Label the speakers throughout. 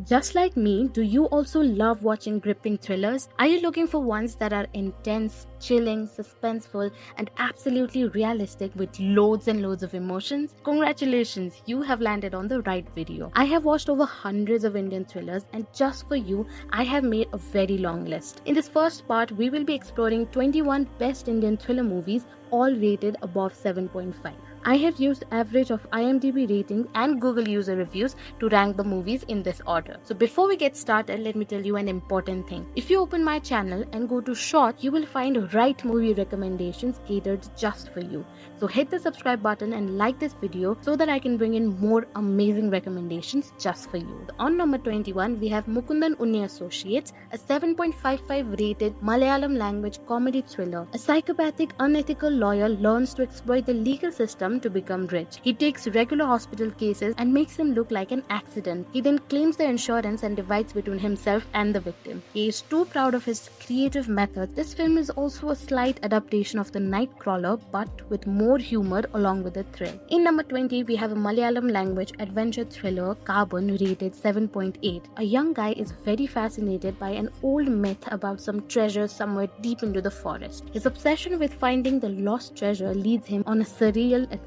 Speaker 1: Just like me, do you also love watching gripping thrillers? Are you looking for ones that are intense, chilling, suspenseful, and absolutely realistic with loads and loads of emotions? Congratulations, you have landed on the right video. I have watched over hundreds of Indian thrillers, and just for you, I have made a very long list. In this first part, we will be exploring 21 best Indian thriller movies, all rated above 7.5. I have used average of IMDb ratings and Google user reviews to rank the movies in this order. So before we get started, let me tell you an important thing. If you open my channel and go to short, you will find right movie recommendations catered just for you. So hit the subscribe button and like this video so that I can bring in more amazing recommendations just for you. On number 21, we have Mukundan Unni Associates, a 7.55 rated Malayalam language comedy thriller. A psychopathic, unethical lawyer learns to exploit the legal system to become rich. He takes regular hospital cases and makes them look like an accident. He then claims the insurance and divides between himself and the victim. He is too proud of his creative methods. This film is also a slight adaptation of The Nightcrawler, but with more humor along with the thrill. In number 20, we have a Malayalam language adventure thriller, Carbon, rated 7.8. A young guy is very fascinated by an old myth about some treasure somewhere deep into the forest. His obsession with finding the lost treasure leads him on a surreal adventure.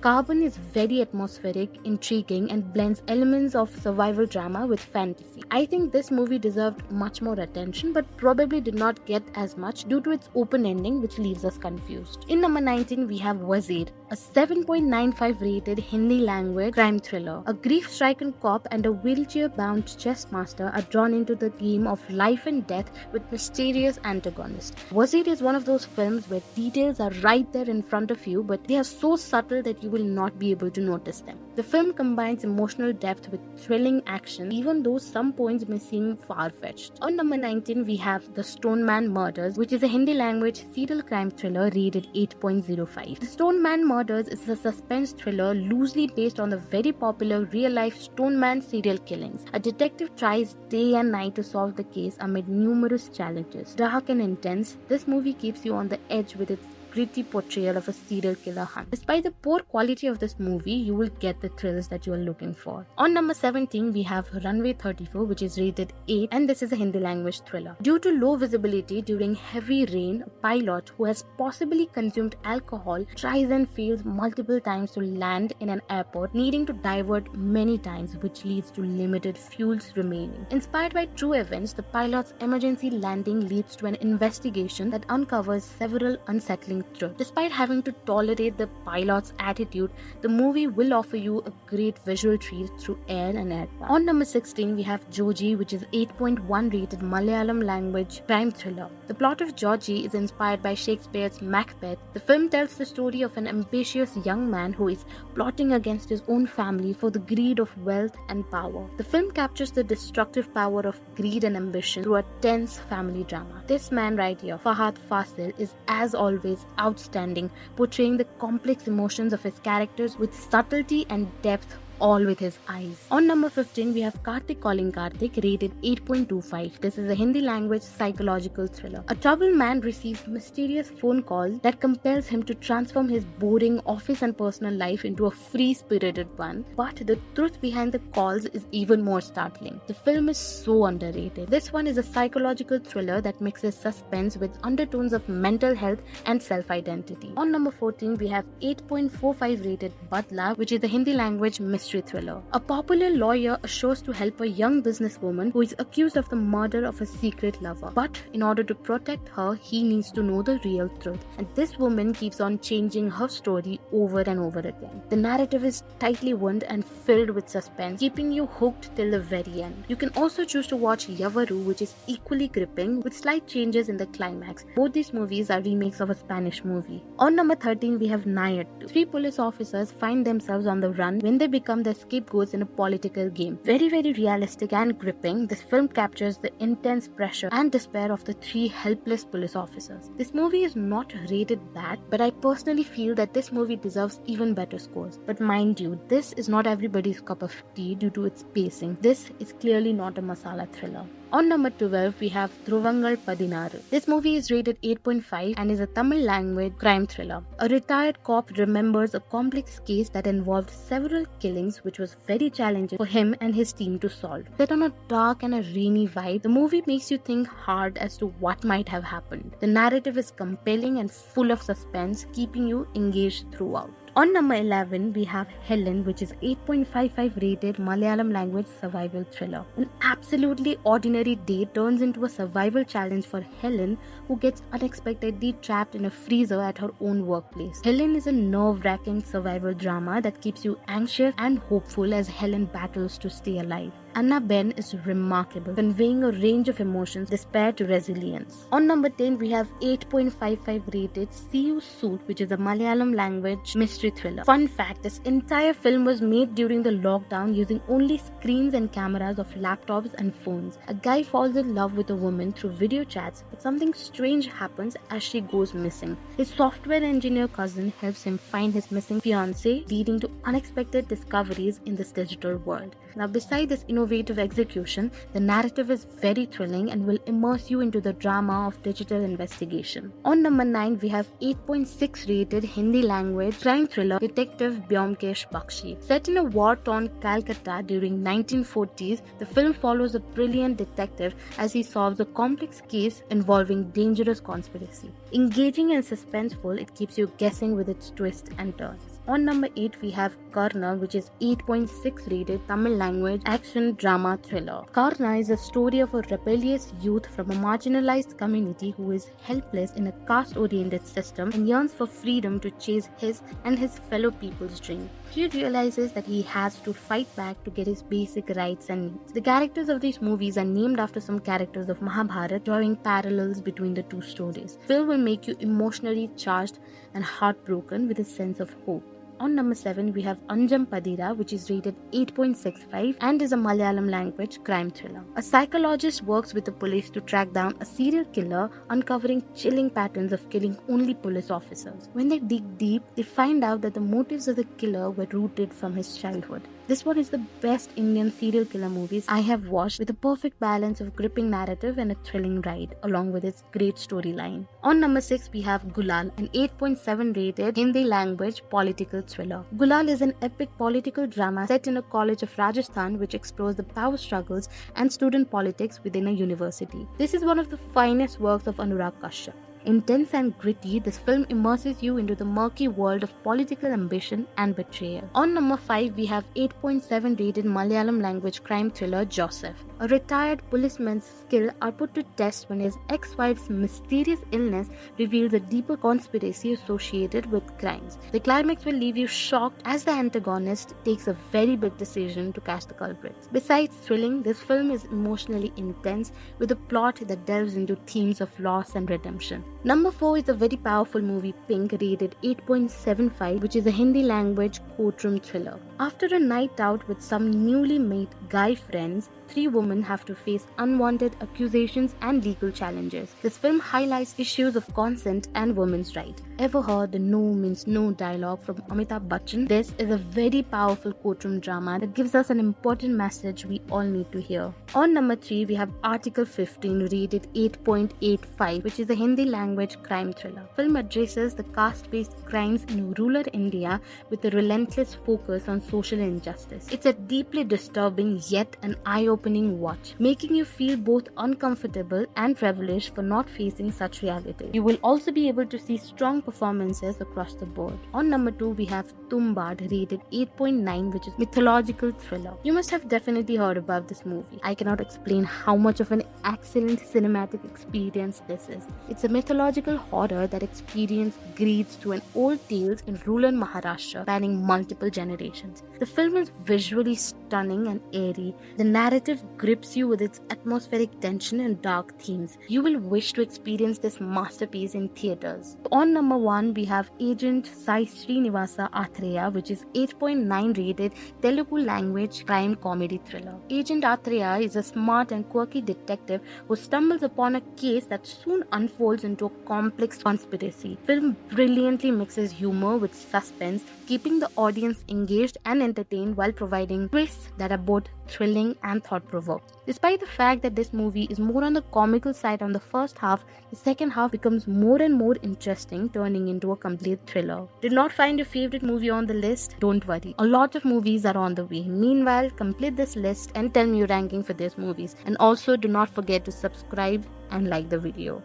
Speaker 1: Carbon is very atmospheric, intriguing, and blends elements of survival drama with fantasy. I think this movie deserved much more attention, but probably did not get as much due to its open ending, which leaves us confused. In number 19, we have Wazir, a 7.95 rated Hindi language crime thriller. A grief-stricken cop and a wheelchair-bound chess master are drawn into the game of life and death with mysterious antagonists. Wazir is one of those films where details are right there in front of you, but they are so subtle that you will not be able to notice them. The film combines emotional depth with thrilling action, even though some points may seem far-fetched. On number 19, we have The Stoneman Murders, which is a Hindi language serial crime thriller rated 8.05. The Stoneman Murders is a suspense thriller loosely based on the very popular real-life Stoneman serial killings. A detective tries day and night to solve the case amid numerous challenges. Dark and intense, this movie keeps you on the edge with its gritty portrayal of a serial killer hunt. Despite the poor quality of this movie, you will get the thrills that you are looking for. On number 17, we have Runway 34, which is rated 8, and this is a Hindi language thriller. Due to low visibility during heavy rain, a pilot who has possibly consumed alcohol tries and fails multiple times to land in an airport, needing to divert many times, which leads to limited fuels remaining. Inspired by true events, the pilot's emergency landing leads to an investigation that uncovers several unsettling truth. Despite having to tolerate the pilot's attitude, the movie will offer you a great visual treat through air and air. On number 16, we have Joji, which is 8.1 rated Malayalam language crime thriller. The plot of Joji is inspired by Shakespeare's Macbeth. The film tells the story of an ambitious young man who is plotting against his own family for the greed of wealth and power. The film captures the destructive power of greed and ambition through a tense family drama. This man right here, Fahad Fasil, is as always outstanding, portraying the complex emotions of his characters with subtlety and depth, all with his eyes. On number 15, we have Karthik Calling Karthik, rated 8.25. This is a Hindi language psychological thriller. A troubled man receives mysterious phone calls that compels him to transform his boring office and personal life into a free-spirited one. But the truth behind the calls is even more startling. The film is so underrated. This one is a psychological thriller that mixes suspense with undertones of mental health and self-identity. On number 14, we have 8.45 rated Badla, which is a Hindi language mystery thriller. A popular lawyer assures to help a young businesswoman who is accused of the murder of a secret lover. But in order to protect her, he needs to know the real truth. And this woman keeps on changing her story over and over again. The narrative is tightly wound and filled with suspense, keeping you hooked till the very end. You can also choose to watch Yavaru, which is equally gripping with slight changes in the climax. Both these movies are remakes of a Spanish movie. On number 13, we have Nayattu. 3 police officers find themselves on the run when they become the scapegoats in a political game. Very, very realistic and gripping, this film captures the intense pressure and despair of the 3 helpless police officers. This movie is not rated bad, but I personally feel that this movie deserves even better scores. But mind you, this is not everybody's cup of tea due to its pacing. This is clearly not a masala thriller. On number 12, we have Thruvangal Padinaru. This movie is rated 8.5 and is a Tamil language crime thriller. A retired cop remembers a complex case that involved several killings killings, which was very challenging for him and his team to solve. Set on a dark and a rainy vibe, the movie makes you think hard as to what might have happened. The narrative is compelling and full of suspense, keeping you engaged throughout. On number 11, we have Helen, which is 8.55 rated Malayalam language survival thriller. An absolutely ordinary day turns into a survival challenge for Helen, who gets unexpectedly trapped in a freezer at her own workplace. Helen is a nerve-wracking survival drama that keeps you anxious and hopeful as Helen battles to stay alive. Anna Ben is remarkable, conveying a range of emotions, despair to resilience. On number 10, we have 8.55 rated See You Soon, which is a Malayalam language mystery thriller. Fun fact, this entire film was made during the lockdown using only screens and cameras of laptops and phones. A guy falls in love with a woman through video chats, but something strange happens as she goes missing. His software engineer cousin helps him find his missing fiancée, leading to unexpected discoveries in this digital world. Now, beside this innovative execution, the narrative is very thrilling and will immerse you into the drama of digital investigation. On number 9, we have 8.6 rated Hindi language crime thriller Detective Byomkesh Bakshi. Set in a war-torn Calcutta during 1940s, the film follows a brilliant detective as he solves a complex case involving dangerous conspiracy. Engaging and suspenseful, it keeps you guessing with its twists and turns. On number 8, we have Karna, which is 8.6 rated Tamil language action drama thriller. Karna is a story of a rebellious youth from a marginalized community who is helpless in a caste-oriented system and yearns for freedom to chase his and his fellow people's dream. He realizes that he has to fight back to get his basic rights and needs. The characters of these movies are named after some characters of Mahabharata, drawing parallels between the two stories. Film will make you emotionally charged and heartbroken with a sense of hope. On number 7, we have Anjam Padira, which is rated 8.65 and is a Malayalam language crime thriller. A psychologist works with the police to track down a serial killer, uncovering chilling patterns of killing only police officers. When they dig deep, they find out that the motives of the killer were rooted from his childhood. This one is the best Indian serial killer movies I have watched, with a perfect balance of gripping narrative and a thrilling ride, along with its great storyline. On number 6, we have Gulal, an 8.7 rated Hindi language political thriller. Gulal is an epic political drama set in a college of Rajasthan which explores the power struggles and student politics within a university. This is one of the finest works of Anurag Kashyap. Intense and gritty, this film immerses you into the murky world of political ambition and betrayal. On number 5, we have 8.7 rated Malayalam language crime thriller Joseph. A retired policeman's skills are put to test when his ex-wife's mysterious illness reveals a deeper conspiracy associated with crimes. The climax will leave you shocked as the antagonist takes a very big decision to catch the culprits. Besides thrilling, this film is emotionally intense with a plot that delves into themes of loss and redemption. Number 4 is a very powerful movie, Pink, rated 8.75, which is a Hindi language courtroom thriller. After a night out with some newly made guy friends, 3 women have to face unwanted accusations and legal challenges. This film highlights issues of consent and women's rights. Ever heard the no means no dialogue from Amitabh Bachchan? This is a very powerful courtroom drama that gives us an important message we all need to hear. On number 3, we have Article 15, rated 8.85, which is a Hindi language crime thriller. Film addresses the caste-based crimes in rural India with a relentless focus on social injustice. It's a deeply disturbing yet an eye-opening watch, making you feel both uncomfortable and privileged for not facing such reality. You will also be able to see strong performances across the board. On number 2, we have Tumbad, rated 8.9, which is mythological thriller. You must have definitely heard about this movie. I cannot explain how much of an excellent cinematic experience this is. It's a mythological horror that experience greets to an old tales in rural Maharashtra spanning multiple generations. The film is visually stunning and airy. The narrative grips you with its atmospheric tension and dark themes. You will wish to experience this masterpiece in theaters. On number 1, we have Agent Sai Srinivasa Athreya, which is 8.9 rated Telugu language crime comedy thriller. Agent Athreya is a smart and quirky detective who stumbles upon a case that soon unfolds into a complex conspiracy. Film brilliantly mixes humor with suspense, keeping the audience engaged and entertained while providing twists twists that are both thrilling and thought-provoking. Despite the fact that this movie is more on the comical side on the first half, the second half becomes more and more interesting, turning into a complete thriller. Did not find your favorite movie on the list? Don't worry. A lot of movies are on the way. Meanwhile, complete this list and tell me your ranking for these movies. And also do not forget to subscribe and like the video.